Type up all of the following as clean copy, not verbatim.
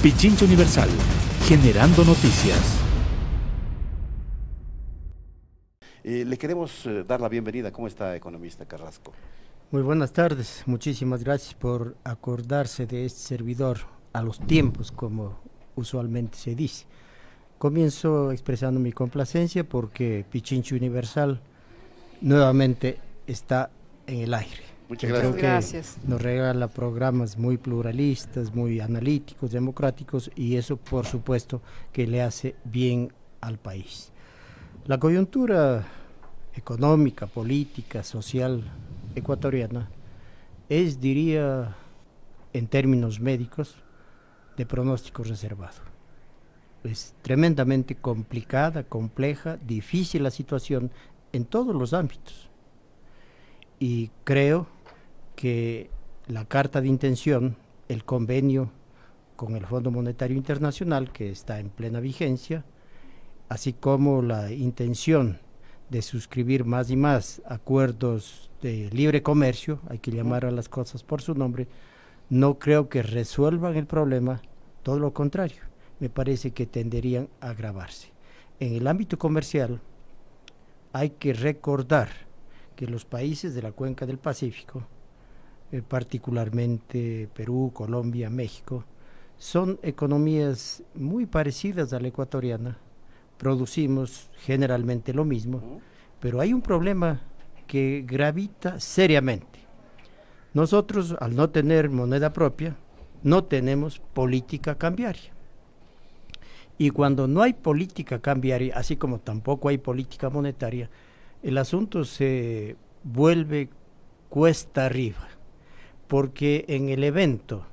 Pichincha Universal, generando noticias. Le queremos dar la bienvenida. ¿Cómo está, economista Carrasco? Muy buenas tardes, muchísimas gracias por acordarse de este servidor a los tiempos, como usualmente se dice. Comienzo expresando mi complacencia porque Pichincha Universal nuevamente está en el aire. Muchas Creo gracias. que nos regala programas muy pluralistas, muy analíticos, democráticos, y eso por supuesto que le hace bien al país. La coyuntura económica, política, social ecuatoriana es, diría, en términos médicos, de pronóstico reservado. Es tremendamente complicada, compleja, difícil la situación en todos los ámbitos. Y creo que la carta de intención, el convenio con el Fondo Monetario Internacional, que está en plena vigencia, así como la intención de suscribir más y más acuerdos de libre comercio, hay que llamar a las cosas por su nombre, no creo que resuelvan el problema, todo lo contrario, me parece que tenderían a agravarse. En el ámbito comercial hay que recordar que los países de la cuenca del Pacífico, particularmente Perú, Colombia, México, son economías muy parecidas a la ecuatoriana, producimos generalmente lo mismo, pero hay un problema que gravita seriamente. Nosotros, al no tener moneda propia, no tenemos política cambiaria. Y cuando no hay política cambiaria, así como tampoco hay política monetaria, el asunto se vuelve cuesta arriba, porque en el evento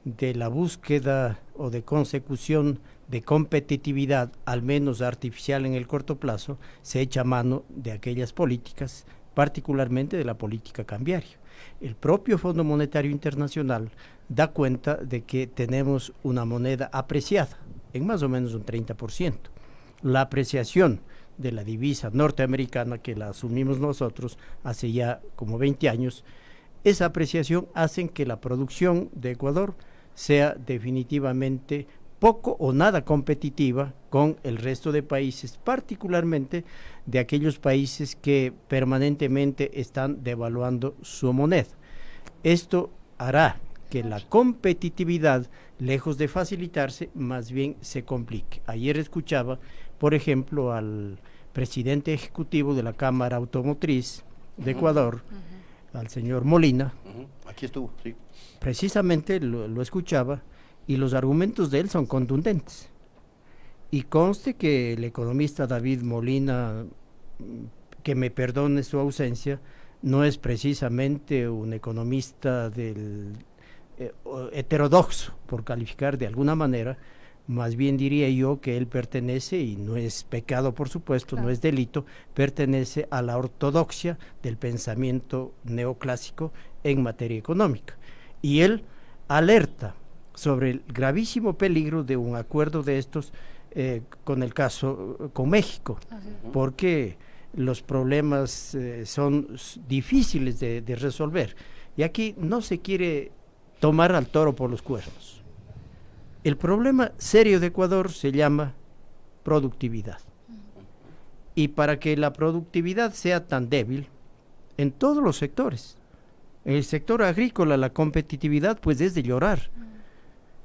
de la búsqueda o de consecución de competitividad, al menos artificial en el corto plazo, se echa mano de aquellas políticas, particularmente de la política cambiaria. El propio Fondo Monetario Internacional da cuenta de que tenemos una moneda apreciada, en más o menos un 30%. La apreciación de la divisa norteamericana, que la asumimos nosotros hace ya como 20 años, esa apreciación hace que la producción de Ecuador sea definitivamente poco o nada competitiva con el resto de países, particularmente de aquellos países que permanentemente están devaluando su moneda. Esto hará que la competitividad, lejos de facilitarse, más bien se complique. Ayer escuchaba, por ejemplo, al presidente ejecutivo de la Cámara Automotriz de Ecuador, al señor Molina. Aquí estuvo, sí. Precisamente lo escuchaba, y los argumentos de él son contundentes. Y conste que el economista David Molina, que me perdone su ausencia, no es precisamente un economista del heterodoxo, por calificar de alguna manera, más bien diría yo que él pertenece, y no es pecado por supuesto, claro, no es delito, pertenece a la ortodoxia del pensamiento neoclásico en materia económica. Y él alerta sobre el gravísimo peligro de un acuerdo de estos con el caso con México, porque los problemas son difíciles de resolver. Y aquí no se quiere tomar al toro por los cuernos. El problema serio de Ecuador se llama productividad. Y para que la productividad sea tan débil, en todos los sectores, en el sector agrícola la competitividad pues es de llorar.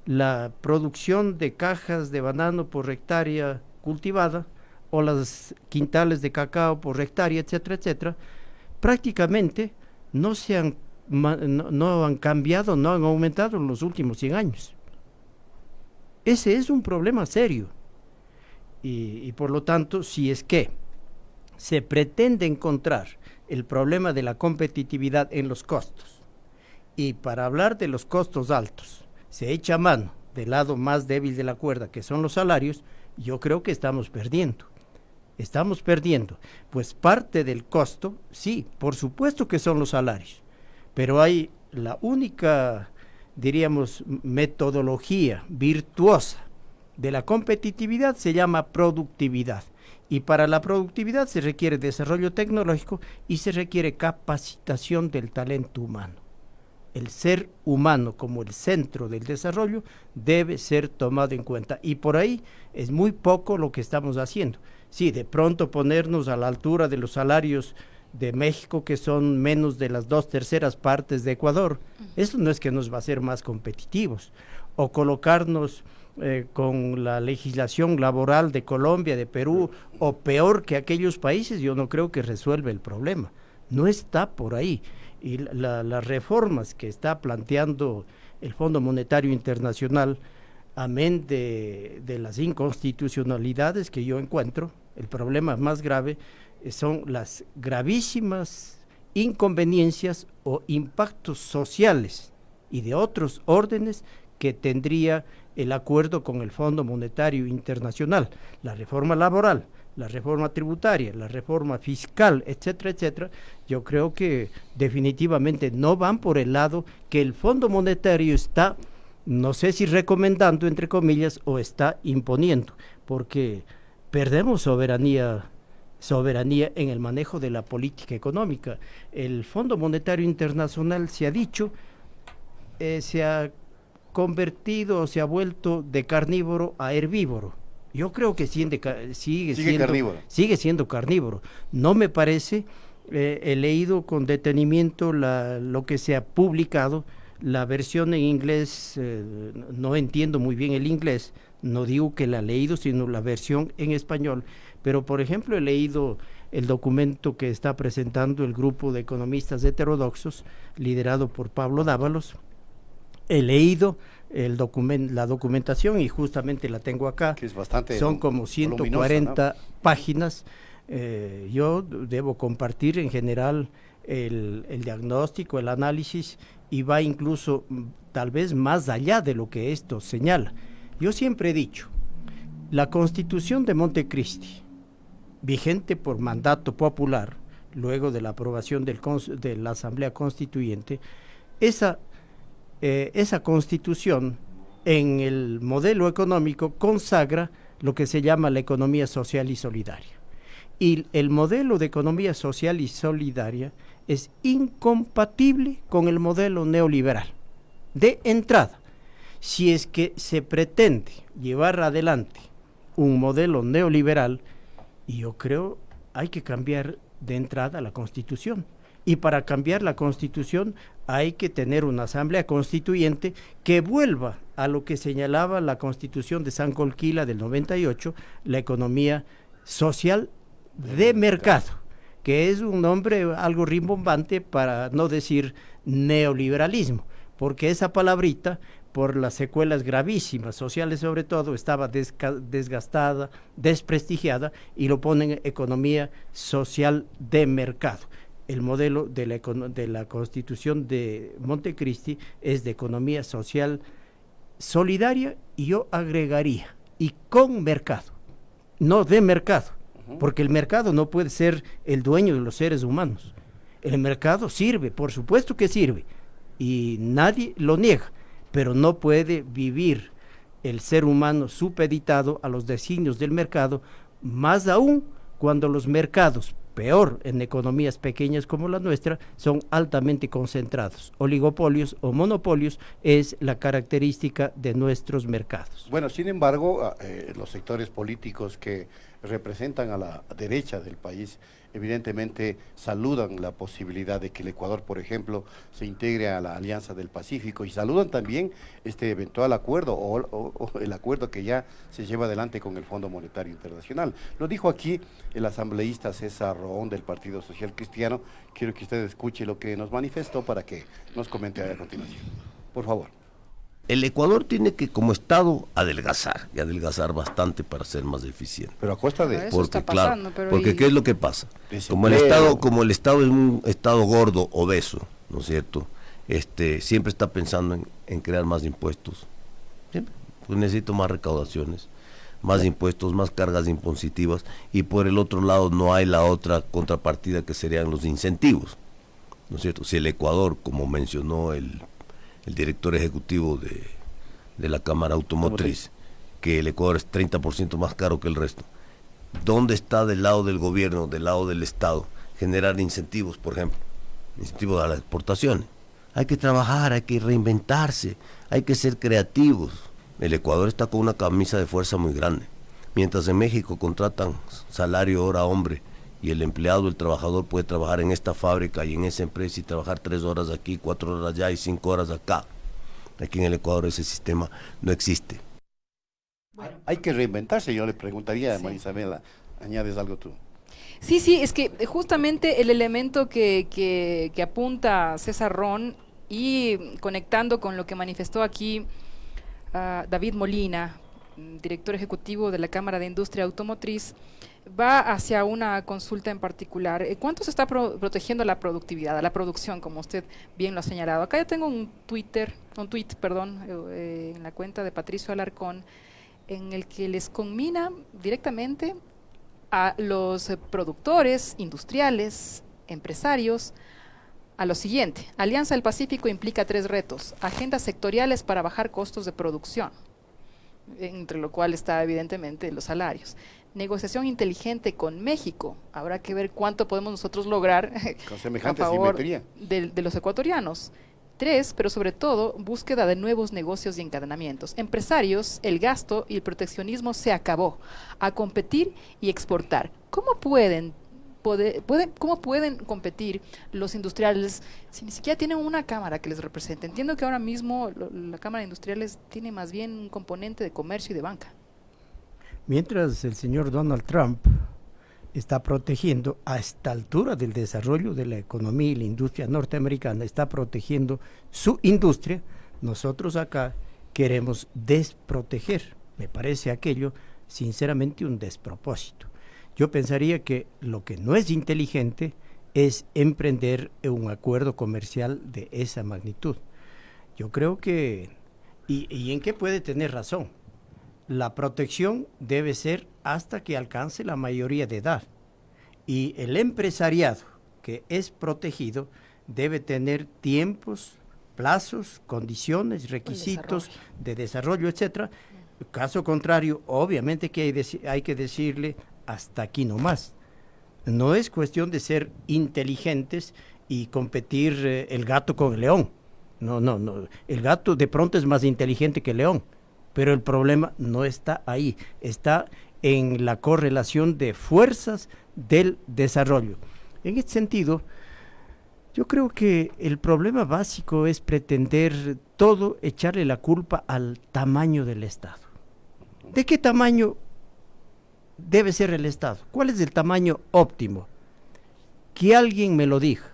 La producción de cajas de banano por hectárea cultivada o las quintales de cacao por hectárea, etcétera, etcétera, prácticamente no han cambiado, no han aumentado en los últimos 100 años. Ese es un problema serio y por lo tanto, si es que se pretende encontrar el problema de la competitividad en los costos, y para hablar de los costos altos se echa mano del lado más débil de la cuerda, que son los salarios, yo creo que estamos perdiendo, pues parte del costo, sí, por supuesto que son los salarios, pero hay la única, diríamos, metodología virtuosa de la competitividad, se llama productividad, y para la productividad se requiere desarrollo tecnológico y se requiere capacitación del talento humano. el ser humano como el centro del desarrollo debe ser tomado en cuenta. Y por ahí es muy poco lo que estamos haciendo. Sí, de pronto ponernos a la altura de los salarios de México, que son menos de las 2/3 partes de Ecuador, eso no es que nos va a hacer más competitivos. O colocarnos con la legislación laboral de Colombia, de Perú, o peor que aquellos países, yo no creo que resuelva el problema. No está por ahí. Y las reformas que está planteando el Fondo Monetario Internacional, amén de las inconstitucionalidades que yo encuentro, el problema más grave son las gravísimas inconveniencias o impactos sociales y de otros órdenes que tendría el acuerdo con el Fondo Monetario Internacional, la reforma laboral, la reforma tributaria, la reforma fiscal, etcétera, etcétera. Yo creo que definitivamente no van por el lado que el Fondo Monetario está, no sé si recomendando, entre comillas, o está imponiendo, porque perdemos soberanía en el manejo de la política económica. El Fondo Monetario Internacional, se ha dicho, se ha convertido o se ha vuelto de carnívoro a herbívoro. Yo creo que sigue siendo carnívoro. No me parece, he leído con detenimiento lo que se ha publicado, la versión en inglés, no entiendo muy bien el inglés, no digo que la he leído, sino la versión en español, pero por ejemplo he leído el documento que está presentando el grupo de economistas heterodoxos, liderado por Pablo Dávalos. He leído la documentación y justamente la tengo acá, que es bastante son como 140 ¿no? páginas. Yo debo compartir en general el diagnóstico, el análisis, y va incluso tal vez más allá de lo que esto señala. Yo siempre he dicho, la Constitución de Montecristi, vigente por mandato popular, luego de la aprobación de la Asamblea Constituyente, esa Constitución en el modelo económico consagra lo que se llama la economía social y solidaria. Y el modelo de economía social y solidaria es incompatible con el modelo neoliberal. De entrada, si es que se pretende llevar adelante un modelo neoliberal, yo creo hay que cambiar de entrada la Constitución. Y para cambiar la Constitución hay que tener una asamblea constituyente que vuelva a lo que señalaba la Constitución de San Colquila del 98, la economía social de mercado, que es un nombre algo rimbombante para no decir neoliberalismo, porque esa palabrita, por las secuelas gravísimas, sociales sobre todo, estaba desgastada, desprestigiada, y lo ponen economía social de mercado. El modelo de la Constitución de Montecristi es de economía social solidaria, y yo agregaría, y con mercado, no de mercado, porque el mercado no puede ser el dueño de los seres humanos. El mercado sirve, por supuesto que sirve, y nadie lo niega, pero no puede vivir el ser humano supeditado a los designios del mercado, más aún cuando los mercados, peor en economías pequeñas como la nuestra, son altamente concentrados. Oligopolios o monopolios es la característica de nuestros mercados. Bueno, sin embargo, los sectores políticos que representan a la derecha del país evidentemente saludan la posibilidad de que el Ecuador, por ejemplo, se integre a la Alianza del Pacífico, y saludan también este eventual acuerdo o el acuerdo que ya se lleva adelante con el Fondo Monetario Internacional. Lo dijo aquí el asambleísta César Roón del Partido Social Cristiano. Quiero que usted escuche lo que nos manifestó para que nos comente a continuación. Por favor. El Ecuador tiene que, como Estado, adelgazar, y adelgazar bastante para ser más eficiente. Pero a costa de... Porque, claro, porque ¿qué es lo que pasa? Como el Estado es un Estado gordo, obeso, ¿no es cierto? Siempre está pensando en crear más impuestos. Siempre. Pues necesito más recaudaciones, más impuestos, más cargas impositivas, y por el otro lado no hay la otra contrapartida, que serían los incentivos, ¿no es cierto? Si el Ecuador, como mencionó el director ejecutivo de la Cámara Automotriz, que el Ecuador es 30% más caro que el resto, ¿dónde está del lado del gobierno, del lado del Estado, generar incentivos, por ejemplo, incentivos a las exportaciones? hay que trabajar, hay que reinventarse, hay que ser creativos. El Ecuador está con una camisa de fuerza muy grande. Mientras en México contratan salario hora hombre y el empleado, el trabajador puede trabajar en esta fábrica y en esa empresa y trabajar 3 horas aquí, 4 horas allá y 5 horas acá. Aquí en el Ecuador ese sistema no existe. Bueno. Hay que reinventarse, yo le preguntaría a Sí. María Isabela, ¿añades algo tú? Sí, sí, es que justamente el elemento que apunta César Ron y conectando con lo que manifestó aquí David Molina, director ejecutivo de la Cámara de Industria Automotriz, va hacia una consulta en particular. ¿Cuánto se está protegiendo la productividad, la producción, como usted bien lo ha señalado? Acá yo tengo un tweet, en la cuenta de Patricio Alarcón, en el que les conmina directamente a los productores, industriales, empresarios, a lo siguiente: Alianza del Pacífico implica 3 retos: agendas sectoriales para bajar costos de producción, entre lo cual está evidentemente los salarios; negociación inteligente con México, habrá que ver cuánto podemos nosotros lograr Con a semejante favor simetría. de los ecuatorianos. 3, pero sobre todo, búsqueda de nuevos negocios y encadenamientos. Empresarios, el gasto y el proteccionismo se acabó. A competir y exportar. ¿Cómo pueden competir los industriales si ni siquiera tienen una cámara que les represente? Entiendo que ahora mismo la Cámara de Industriales tiene más bien un componente de comercio y de banca. Mientras el señor Donald Trump está protegiendo a esta altura del desarrollo de la economía y la industria norteamericana, está protegiendo su industria, nosotros acá queremos desproteger. Me parece aquello sinceramente un despropósito. Yo pensaría que lo que no es inteligente es emprender un acuerdo comercial de esa magnitud. Yo creo que, y en qué puede tener razón, la protección debe ser hasta que alcance la mayoría de edad. Y el empresariado que es protegido debe tener tiempos, plazos, condiciones, requisitos de desarrollo, etcétera. Caso contrario, obviamente que hay que decirle hasta aquí nomás. No es cuestión de ser inteligentes y competir el gato con el león. No. El gato de pronto es más inteligente que el león. Pero el problema no está ahí, está en la correlación de fuerzas del desarrollo. En este sentido, yo creo que el problema básico es pretender todo echarle la culpa al tamaño del Estado. ¿De qué tamaño debe ser el Estado? ¿Cuál es el tamaño óptimo? Que alguien me lo diga.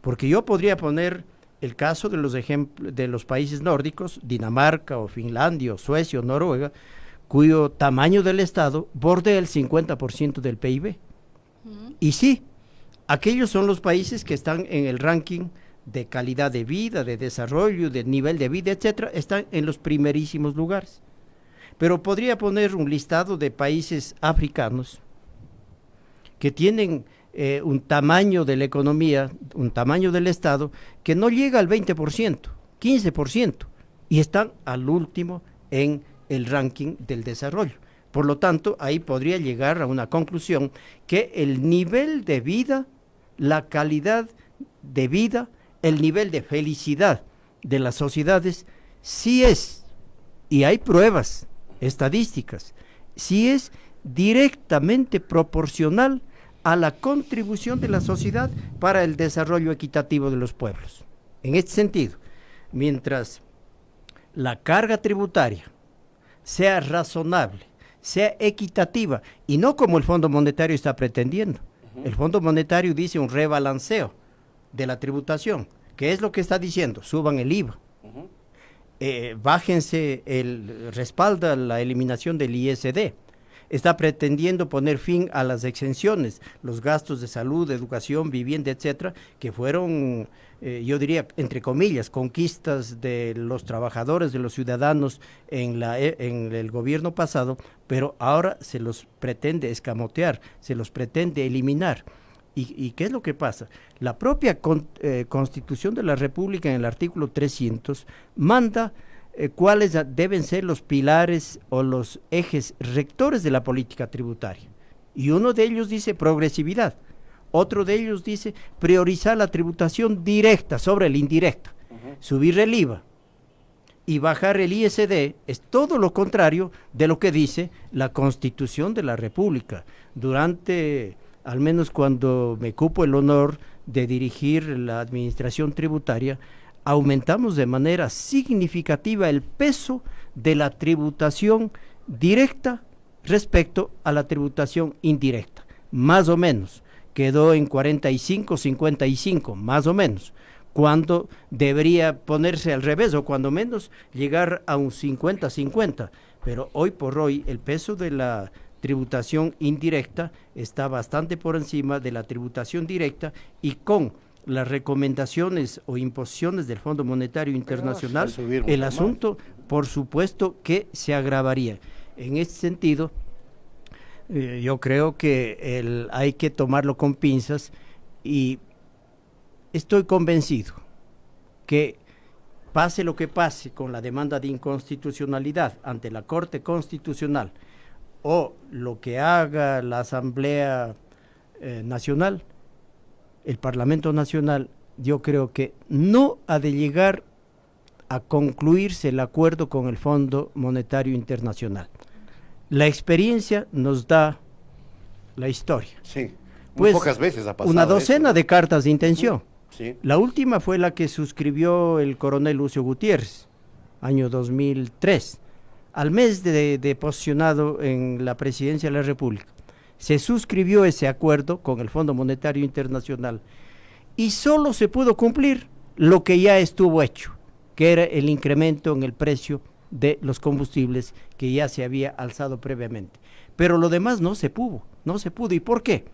Porque yo podría poner el caso de los ejemplos de los países nórdicos, Dinamarca o Finlandia o Suecia o Noruega, cuyo tamaño del Estado bordea el 50% del PIB. Y sí, aquellos son los países que están en el ranking de calidad de vida, de desarrollo, de nivel de vida, etcétera, están en los primerísimos lugares. Pero podría poner un listado de países africanos que tienen un tamaño de la economía, un tamaño del Estado que no llega al 20%, 15%, y están al último en el ranking del desarrollo. Por lo tanto, ahí podría llegar a una conclusión que el nivel de vida, la calidad de vida, el nivel de felicidad de las sociedades, sí es, y hay pruebas estadísticas, sí es directamente proporcional a la contribución de la sociedad para el desarrollo equitativo de los pueblos. En este sentido, mientras la carga tributaria sea razonable, sea equitativa, y no como el Fondo Monetario está pretendiendo. El Fondo Monetario dice un rebalanceo de la tributación. ¿Qué es lo que está diciendo? Suban el IVA. Bájense respalda la eliminación del ISD. Está pretendiendo poner fin a las exenciones, los gastos de salud, educación, vivienda, etcétera, que fueron, yo diría, entre comillas, conquistas de los trabajadores, de los ciudadanos en el gobierno pasado, pero ahora se los pretende escamotear, se los pretende eliminar. ¿Y qué es lo que pasa? La propia Constitución de la República, en el artículo 300, manda cuáles deben ser los pilares o los ejes rectores de la política tributaria. Y uno de ellos dice progresividad. Otro de ellos dice priorizar la tributación directa sobre la indirecta, subir el IVA y bajar el ISD. Es todo lo contrario de lo que dice la Constitución de la República. Durante, al menos cuando me cupo el honor de dirigir la administración tributaria, aumentamos de manera significativa el peso de la tributación directa respecto a la tributación indirecta. Más o menos, quedó en 45-55, más o menos, cuando debería ponerse al revés, o cuando menos llegar a un 50-50. Pero hoy por hoy el peso de la tributación indirecta está bastante por encima de la tributación directa, y con las recomendaciones o imposiciones del Fondo Monetario Internacional, el asunto, por supuesto, que se agravaría. En este sentido, yo creo que hay que tomarlo con pinzas, y estoy convencido que pase lo que pase con la demanda de inconstitucionalidad ante la Corte Constitucional, o lo que haga la Asamblea Nacional, el Parlamento Nacional, yo creo que no ha de llegar a concluirse el acuerdo con el Fondo Monetario Internacional. La experiencia nos da la historia. Sí, pues, pocas veces ha pasado una docena eso, ¿no? de cartas de intención. Sí. La última fue la que suscribió el coronel Lucio Gutiérrez, año 2003, al mes de posicionado en la presidencia de la República. Se suscribió ese acuerdo con el Fondo Monetario Internacional y solo se pudo cumplir lo que ya estuvo hecho, que era el incremento en el precio de los combustibles que ya se había alzado previamente. Pero lo demás no se pudo. ¿Y por qué?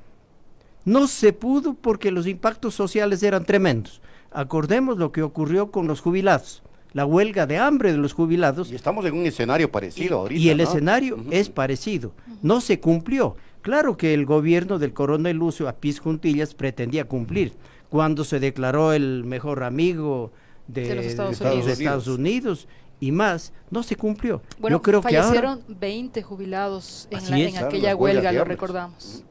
No se pudo porque los impactos sociales eran tremendos. Acordemos lo que ocurrió con los jubilados, la huelga de hambre de los jubilados. Y estamos en un escenario parecido ahorita, Y el ¿no? escenario es parecido. No se cumplió. Claro que el gobierno del coronel Lucio a pies juntillas pretendía cumplir. Cuando se declaró el mejor amigo de los Estados Unidos y más, no se cumplió. Bueno, yo creo fallecieron que ahora, 20 jubilados en claro, aquella las huelgas huelga, de lo hambre. recordamos.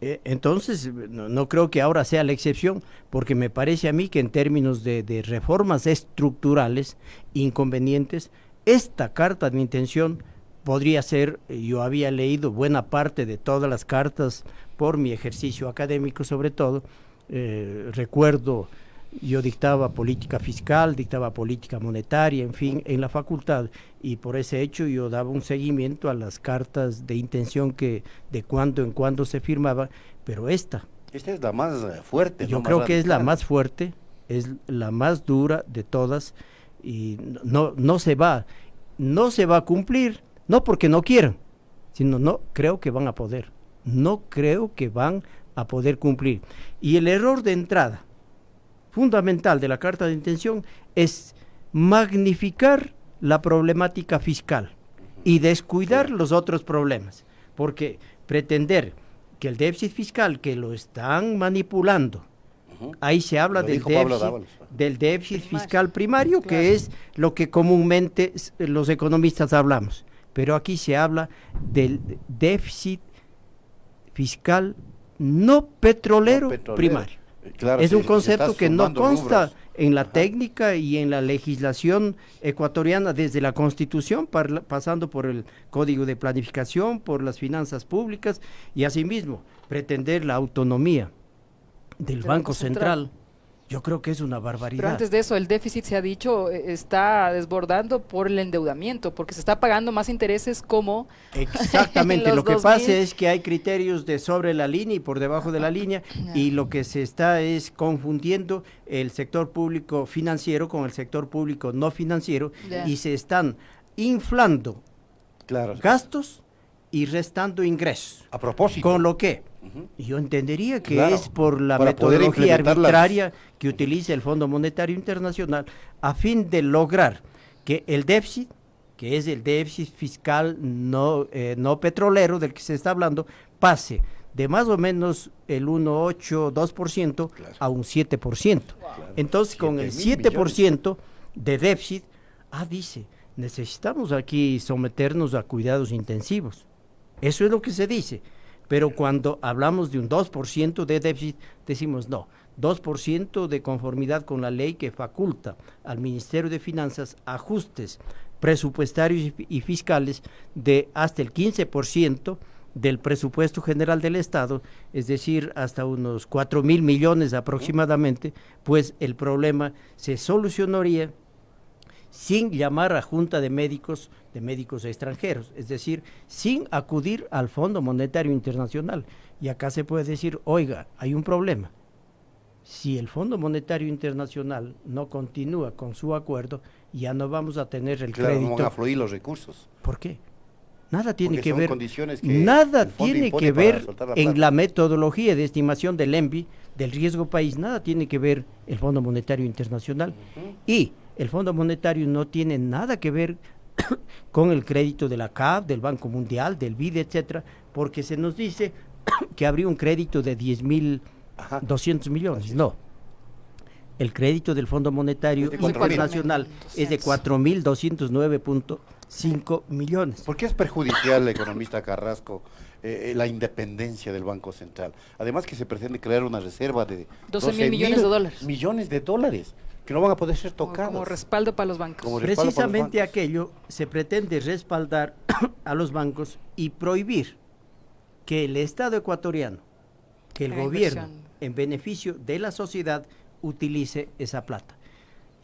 Entonces, no creo que ahora sea la excepción, porque me parece a mí que en términos de reformas estructurales inconvenientes, esta carta de intención podría ser, yo había leído buena parte de todas las cartas por mi ejercicio académico sobre todo, recuerdo, yo dictaba política fiscal, dictaba política monetaria, en fin, en la facultad, y por ese hecho yo daba un seguimiento a las cartas de intención que de cuando en cuando se firmaba, pero esta es la más fuerte. yo ¿no? creo Más que es la radical. más fuerte, es la más dura de todas, y no se va a cumplir, no porque no quieran, sino no creo que van a poder, cumplir. Y el error de entrada fundamental de la carta de intención es magnificar la problemática fiscal y descuidar los otros problemas, porque pretender que el déficit fiscal, que lo están manipulando, ahí se habla Lo del dijo Pablo Dávalos. déficit fiscal primario, claro, que es lo que comúnmente los economistas hablamos, pero aquí se habla del déficit fiscal no petrolero primario. Claro, Es se- un se concepto está que no sumando consta rubros. en la Ajá. técnica y en la legislación ecuatoriana, desde la Constitución, pasando por el Código de Planificación, por las finanzas públicas, y asimismo pretender la autonomía del Banco Central. Yo creo que es una barbaridad. Pero antes de eso, el déficit, se ha dicho, está desbordando por el endeudamiento, porque se está pagando más intereses como... Exactamente, en lo los que 2000. pasa es que hay criterios de sobre la línea y por debajo de la línea, y lo que se está es confundiendo el sector público financiero con el sector público no financiero, Ya. y se están inflando Claro. gastos y restando ingresos. A propósito. Con lo que Ujú. yo entendería que Claro, es por la para poder metodología implementar las- arbitraria que utiliza el Fondo Monetario Internacional a fin de lograr que el déficit, que es el déficit fiscal no petrolero del que se está hablando, pase de más o menos el 1,8, 2% Claro. a un 7%. Entonces, con el 7.000 7% de déficit, dice, necesitamos aquí someternos a cuidados intensivos. Eso es lo que se dice. pero cuando hablamos de un 2% de déficit, decimos no, 2% de conformidad con la ley que faculta al Ministerio de Finanzas ajustes presupuestarios y fiscales de hasta el 15% del presupuesto general del Estado, es decir, hasta unos 4.000 millones aproximadamente, pues el problema se solucionaría sin llamar a junta de médicos extranjeros, es decir, sin acudir al Fondo Monetario Internacional. Y acá se puede decir, oiga, hay un problema. Si el Fondo Monetario Internacional no continúa con su acuerdo, ya no vamos a tener el crédito. No van a fluir los recursos. ¿Por qué? Nada tiene Porque que ver, nada tiene que ver en la metodología de estimación del ENVI, del riesgo país, nada tiene que ver el Fondo Monetario Internacional. Y el Fondo Monetario no tiene nada que ver con el crédito de la CAF, del Banco Mundial, del BID, etcétera, porque se nos dice que habría un crédito de 10.200 millones. No. El crédito del Fondo Monetario Internacional es de 4.209.5 millones. ¿Por qué es perjudicial, economista Carrasco, la independencia del Banco Central? Además que se pretende crear una reserva de 12.000 millones de dólares. Millones de dólares que no van a poder ser tocados. Como respaldo para los bancos. Precisamente aquello se pretende respaldar a los bancos y prohibir que el Estado ecuatoriano, que el gobierno, en beneficio de la sociedad, utilice esa plata.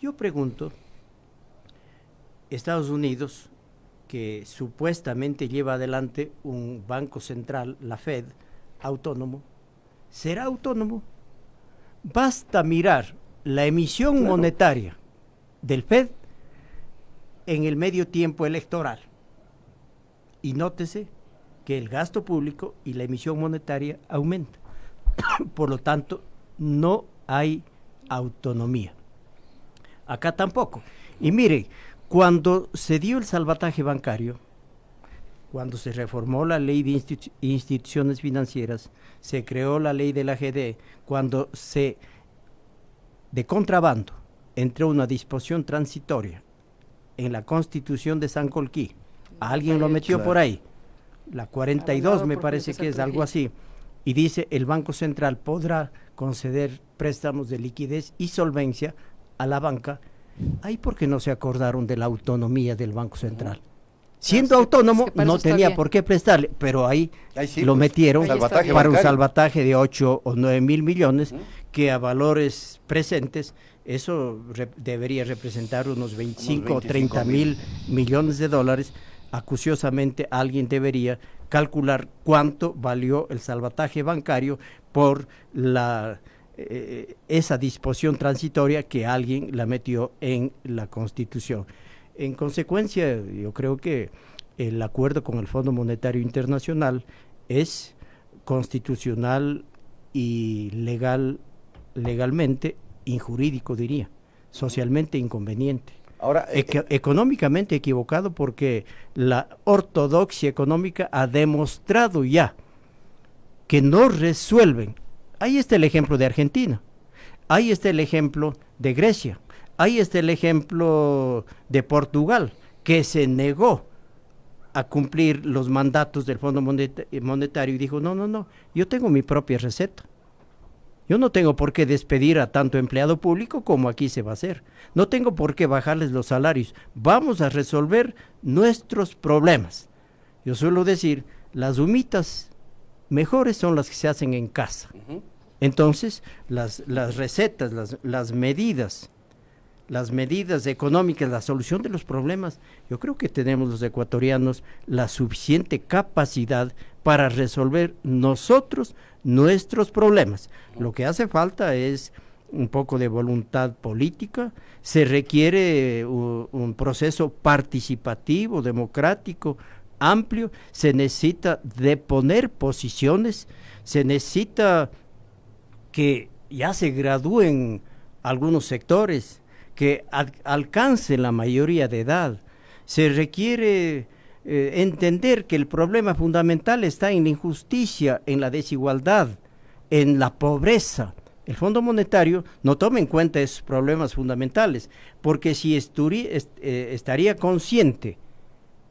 Yo pregunto, Estados Unidos, que supuestamente lleva adelante un banco central, la Fed, autónomo, ¿será autónomo? Basta mirar la emisión monetaria del Fed en el medio tiempo electoral y nótese que el gasto público y la emisión monetaria aumenta. Por lo tanto, no hay autonomía. Acá tampoco. Y mire, cuando se dio el salvataje bancario, cuando se reformó la ley de instituciones financieras, se creó la ley de la GDE, cuando de contrabando entró una disposición transitoria en la Constitución de San Colquí, alguien lo metió por ahí, la 42 me parece que es algo así, y dice el Banco Central podrá conceder préstamos de liquidez y solvencia a la banca. Ahí porque no se acordaron de la autonomía del Banco Central. Siendo autónomo no tenía por qué prestarle, pero ahí sí, lo metieron para un salvataje de 8 o 9 mil millones, que a valores presentes eso debería representar unos 25 o 30 mil millones de dólares. Acuciosamente alguien debería calcular cuánto valió el salvataje bancario por esa disposición transitoria que alguien la metió en la Constitución. En consecuencia, yo creo que el acuerdo con el Fondo Monetario Internacional es constitucional y legalmente injurídico, diría, socialmente inconveniente. Ahora, económicamente equivocado, porque la ortodoxia económica ha demostrado ya que no resuelven. Ahí está el ejemplo de Argentina, ahí está el ejemplo de Grecia, ahí está el ejemplo de Portugal, que se negó a cumplir los mandatos del Fondo Monetario y dijo, no, yo tengo mi propia receta. Yo no tengo por qué despedir a tanto empleado público como aquí se va a hacer. No tengo por qué bajarles los salarios. Vamos a resolver nuestros problemas. Yo suelo decir, las humitas mejores son las que se hacen en casa. Entonces, las recetas, las medidas económicas, la solución de los problemas, yo creo que tenemos los ecuatorianos la suficiente capacidad para resolver nosotros nuestros problemas. Lo que hace falta es un poco de voluntad política, se requiere un proceso participativo, democrático, amplio, se necesita deponer posiciones, se necesita que ya se gradúen algunos sectores, que alcance la mayoría de edad. Se requiere entender que el problema fundamental está en la injusticia, en la desigualdad, en la pobreza. El Fondo Monetario no toma en cuenta esos problemas fundamentales, porque si estaría consciente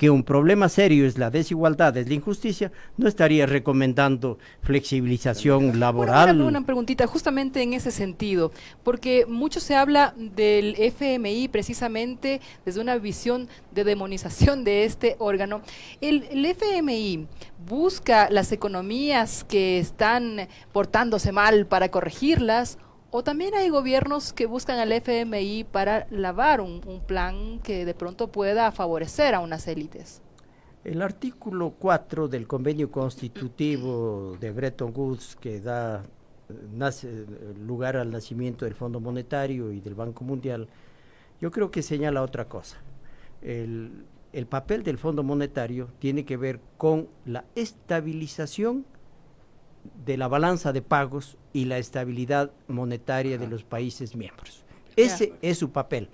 que un problema serio es la desigualdad, es la injusticia, no estaría recomendando flexibilización laboral. Bueno, una preguntita justamente en ese sentido, porque mucho se habla del FMI precisamente desde una visión de demonización de este órgano. El FMI busca las economías que están portándose mal para corregirlas, o también hay gobiernos que buscan al FMI para lavar un plan que de pronto pueda favorecer a unas élites. El artículo 4 del convenio constitutivo de Bretton Woods, que da lugar al nacimiento del Fondo Monetario y del Banco Mundial, yo creo que señala otra cosa. El papel del Fondo Monetario tiene que ver con la estabilización de la balanza de pagos y la estabilidad monetaria de los países miembros. Ese es su papel.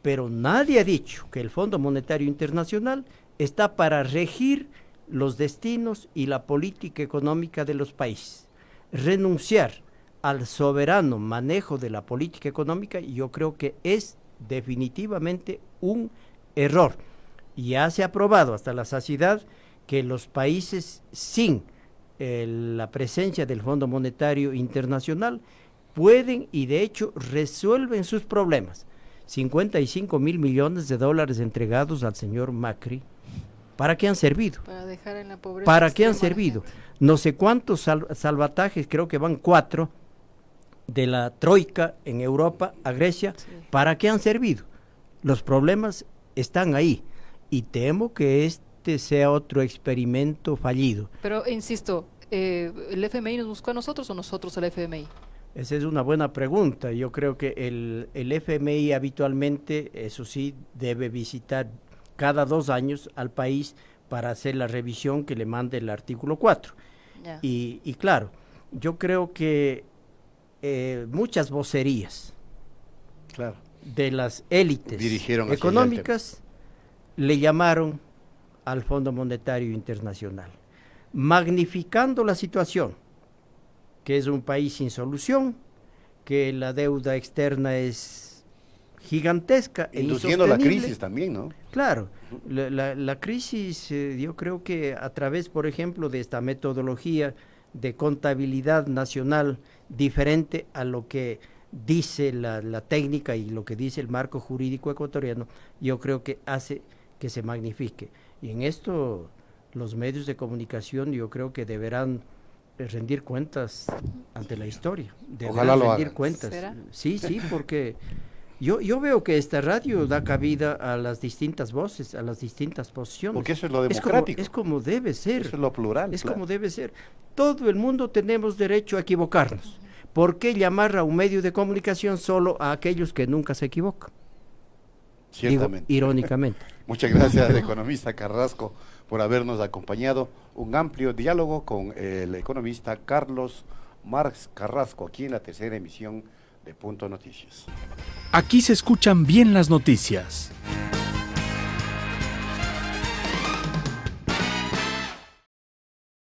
Pero nadie ha dicho que el Fondo Monetario Internacional está para regir los destinos y la política económica de los países. Renunciar al soberano manejo de la política económica, yo creo que es definitivamente un error. Ya se ha probado hasta la saciedad que los países sin la presencia del Fondo Monetario Internacional pueden y de hecho resuelven sus problemas. 55.000 millones de dólares entregados al señor Macri, ¿para qué han servido? Para dejar en la pobreza. ¿Para qué han servido? No sé cuántos salvatajes, creo que van 4, de la troika en Europa a Grecia, sí. ¿Para qué han servido? Los problemas están ahí y temo que este sea otro experimento fallido. Pero insisto, ¿el FMI nos buscó a nosotros o nosotros al FMI? Esa es una buena pregunta. Yo creo que el FMI habitualmente, eso sí, debe visitar cada 2 años al país para hacer la revisión que le mande el artículo 4. Yeah. Y claro, yo creo que muchas vocerías de las élites económicas le llamaron al Fondo Monetario Internacional, magnificando la situación, que es un país sin solución, que la deuda externa es gigantesca e induciendo la crisis también, ¿no? Claro, la crisis, yo creo que a través, por ejemplo, de esta metodología de contabilidad nacional diferente a lo que dice la técnica y lo que dice el marco jurídico ecuatoriano, yo creo que hace que se magnifique. Y en esto los medios de comunicación yo creo que deberán rendir cuentas ante la historia. Ojalá lo rendir hagan. Cuentas. ¿Será? Sí, porque yo veo que esta radio da cabida a las distintas voces, a las distintas posiciones. Porque eso es lo democrático. Es como debe ser. Eso es lo plural. Es como debe ser. Todo el mundo tenemos derecho a equivocarnos. ¿Por qué llamar a un medio de comunicación solo a aquellos que nunca se equivocan? Ciertamente. Digo, irónicamente. Muchas gracias, economista Carrasco, por habernos acompañado. Un amplio diálogo con el economista Carlos Marx Carrasco, aquí en la tercera emisión de Punto Noticias. Aquí se escuchan bien las noticias.